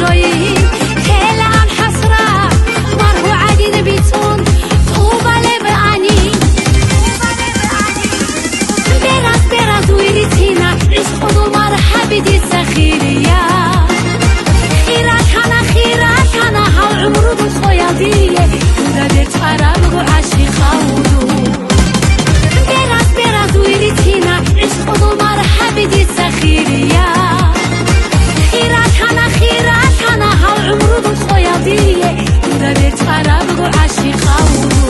شوي كلام حسرة مرهو عديد بيتون طوبى لبعاني براس ويريتينا عشقو مرحبا دي سخيرية خيرات أنا هالعمر دو صيادية ودا بيت عرب وعشي خاودو براس ويريتينا عشقو مرحبا دي سخيرية خيرات أنا هالعمر دو صيادية ودا بيت عرب وعشي خاودو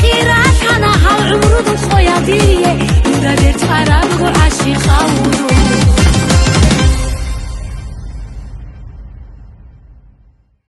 خيرات أنا هالعمر دو صيادية ودا بيت عرب وعشي خاودو